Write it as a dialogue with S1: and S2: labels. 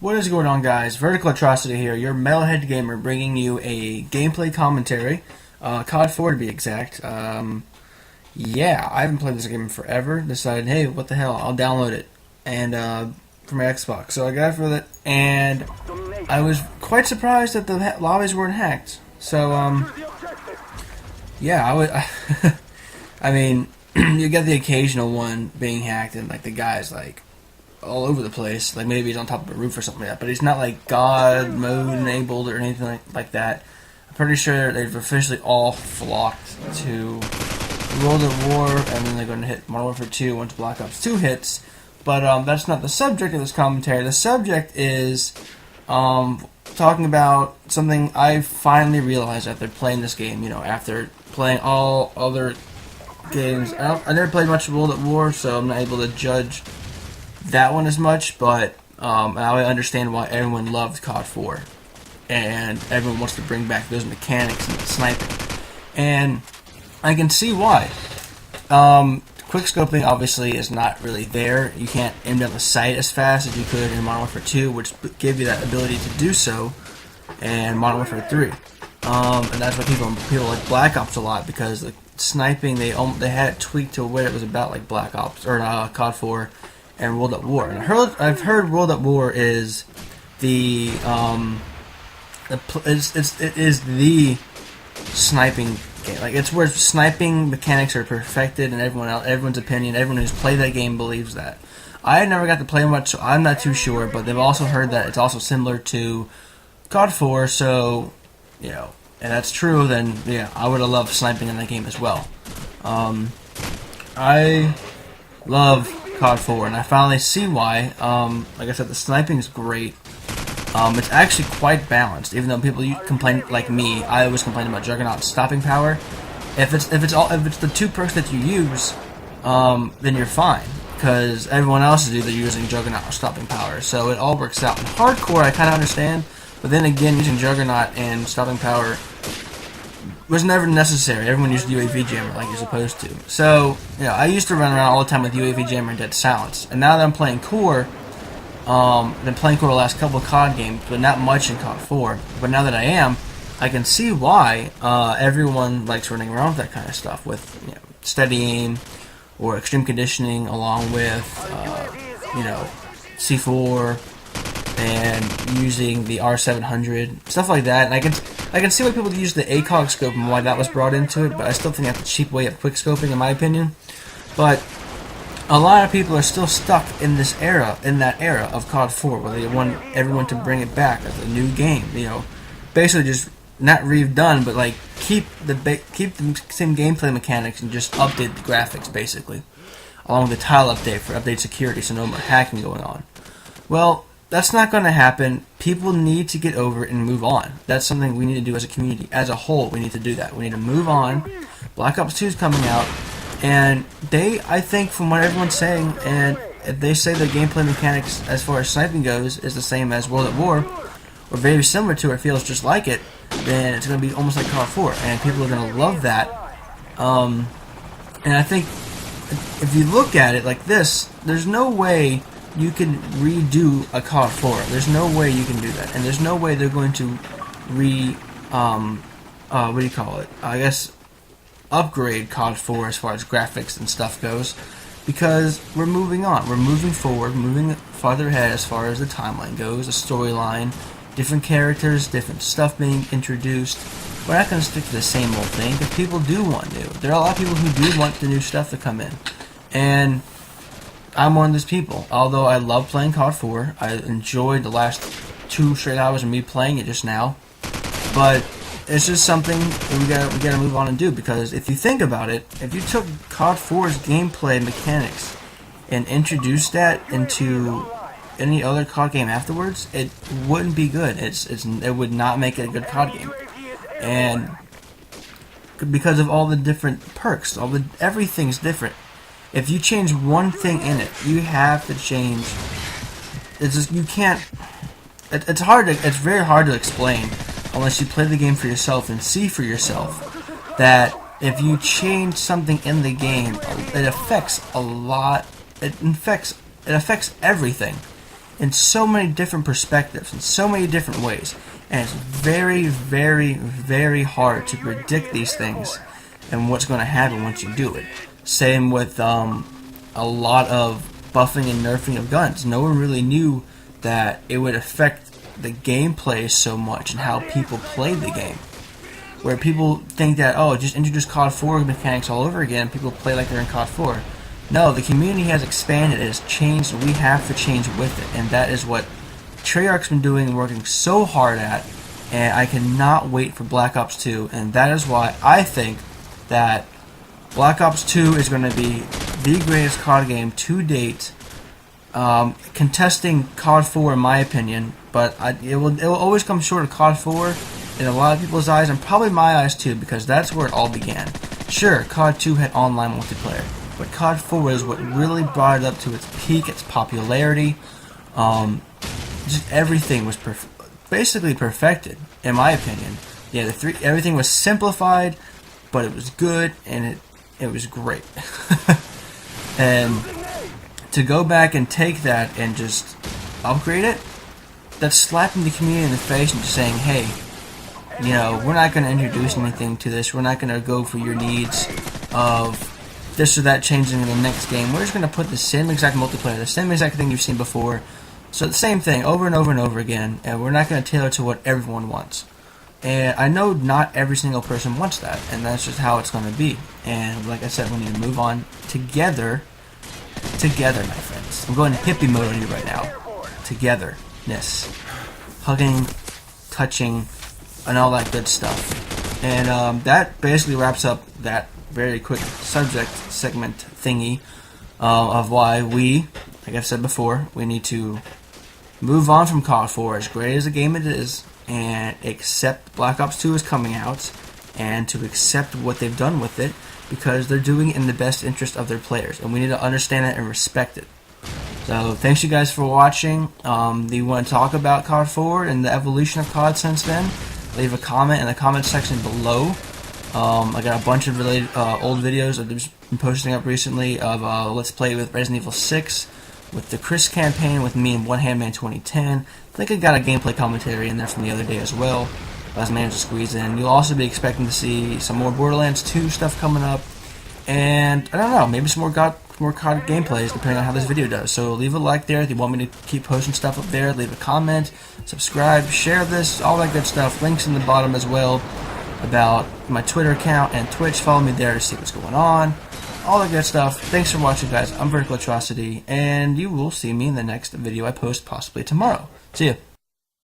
S1: What is going on, guys? Vertical Atrocity here, your metalhead gamer, bringing you a gameplay commentary, CoD4 to be exact. Yeah, I haven't played this game in forever. Decided, hey, what the hell, I'll download it, and for my Xbox. So I got it for it, and I was quite surprised that the lobbies weren't hacked. So yeah, I would. I mean, you get the occasional one being hacked, and like the guy's like all over the place, like maybe he's on top of a roof or something like that, but he's not like God mode enabled or anything like that. I'm pretty sure they've officially all flocked to World at War, and then they're going to hit Modern Warfare 2 once Black Ops 2 hits. But that's not the subject of this commentary. The subject is talking about something I finally realized after playing this game. You know, after playing all other games, I never played much World at War, so I'm not able to judge that one as much, but I understand why everyone loved CoD4, and everyone wants to bring back those mechanics and sniping, and I can see why. Quickscoping obviously is not really there. You can't aim down the sight as fast as you could in Modern Warfare 2, which gave you that ability to do so in Modern Warfare 3. And that's why people like Black Ops a lot, because the sniping they had it tweaked to what it was about, like Black Ops or CoD4 and World at War. And I've heard World at War is the it is the sniping game. Like, it's where sniping mechanics are perfected, and everyone's opinion, everyone who's played that game believes that. I never got to play much, so I'm not too sure. But they've also heard that it's also similar to CoD4, so you know, and that's true. Then yeah, I would have loved sniping in that game as well. I love CoD4, and I finally see why. Like I said, the sniping is great. It's actually quite balanced, even though people complain like me. I always complain about Juggernaut's stopping power. If it's the two perks that you use, then you're fine, because everyone else is either using Juggernaut or stopping power, so it all works out. In hardcore, I kind of understand, but then again, using Juggernaut and stopping power was never necessary. Everyone used UAV Jammer like you're supposed to. So, you know, I used to run around all the time with UAV Jammer and Dead Silence. And now that I'm playing Core, I've been playing Core the last couple of COD games, but not much in COD 4. But now that I am, I can see why everyone likes running around with that kind of stuff, with, you know, steady aim or extreme conditioning, along with you know, C4 and using the R700, stuff like that. And I can see why people use the ACOG scope and why that was brought into it, but I still think that's a cheap way of quickscoping, in my opinion. But a lot of people are still stuck in that era of CoD 4, where they want everyone to bring it back as a new game. You know, basically just not redone, but like keep the same gameplay mechanics and just update the graphics, basically, along with the tile update for update security, so no more hacking going on. Well, that's not going to happen. People need to get over it and move on. That's something we need to do as a community. As a whole, we need to do that. We need to move on. Black Ops 2 is coming out, and I think from what everyone's saying, and if they say the gameplay mechanics as far as sniping goes is the same as World at War, or very similar to it, feels just like it, then it's going to be almost like CoD 4, and people are going to love that. And I think if you look at it like this, there's no way you can redo a CoD 4. There's no way you can do that, and there's no way they're going to what do you call it? I guess upgrade CoD 4 as far as graphics and stuff goes, because we're moving on. We're moving forward, moving farther ahead as far as the timeline goes, the storyline, different characters, different stuff being introduced. We're not going to stick to the same old thing, because people do want new. There are a lot of people who do want the new stuff to come in, and I'm one of those people. Although I love playing CoD 4, I enjoyed the last 2 straight hours of me playing it just now. But it's just something we gotta move on and do, because if you think about it, if you took CoD 4's gameplay mechanics and introduced that into any other CoD game afterwards, it wouldn't be good. It would not make it a good CoD game, and because of all the different perks, everything's different. If you change one thing in it, you have to change. It's just, you can't. It's very hard to explain unless you play the game for yourself and see for yourself that if you change something in the game, it affects a lot. It affects everything. in so many different perspectives, in so many different ways. And it's very, very, very hard to predict these things and what's going to happen once you do it. Same with a lot of buffing and nerfing of guns. No one really knew that it would affect the gameplay so much and how people play the game. Where people think that, oh, just introduce CoD 4 mechanics all over again, people play like they're in CoD 4. No, the community has expanded, it has changed, and we have to change with it. And that is what Treyarch's been doing and working so hard at, and I cannot wait for Black Ops 2, and that is why I think that Black Ops 2 is going to be the greatest CoD game to date, contesting CoD 4 in my opinion, but it will always come short of CoD 4 in a lot of people's eyes, and probably my eyes too, because that's where it all began. Sure, CoD 2 had online multiplayer, but CoD 4 is what really brought it up to its peak, its popularity. Just everything was basically perfected, in my opinion. Yeah, everything was simplified, but it was good, and it was great. And to go back and take that and just upgrade it, that's slapping the community in the face and just saying, hey, you know, we're not going to introduce anything to this. We're not going to go for your needs of this or that changing in the next game. We're just going to put the same exact multiplayer, the same exact thing you've seen before. So the same thing over and over and over again, and we're not going to tailor to what everyone wants. And I know not every single person wants that, and that's just how it's going to be. And like I said, we need to move on together, my friends. I'm going hippie mode on you right now. Togetherness. Hugging, touching, and all that good stuff. And that basically wraps up that very quick subject segment thingy of why we, like I've said before, we need to move on from CoD 4, as great as a game it is, and accept Black Ops 2 is coming out, and to accept what they've done with it, because they're doing it in the best interest of their players, and we need to understand it and respect it. So thanks you guys for watching. Do you want to talk about CoD 4 and the evolution of CoD since then? Leave a comment in the comment section below. I got a bunch of related old videos I've been posting up recently of Let's Play with Resident Evil 6, with the Chris campaign with me and One Hand Man 2010. I think I got a gameplay commentary in there from the other day as well. I was managed to squeeze in. You'll also be expecting to see some more Borderlands 2 stuff coming up, and I don't know, maybe some more CoD gameplays depending on how this video does. So leave a like there if you want me to keep posting stuff up there. Leave a comment, subscribe, share this, all that good stuff. Links in the bottom as well about my Twitter account and Twitch. Follow me there to see what's going on. All that good stuff. Thanks for watching, guys. I'm Vertical Atrocity, and you will see me in the next video I post, possibly tomorrow. See ya.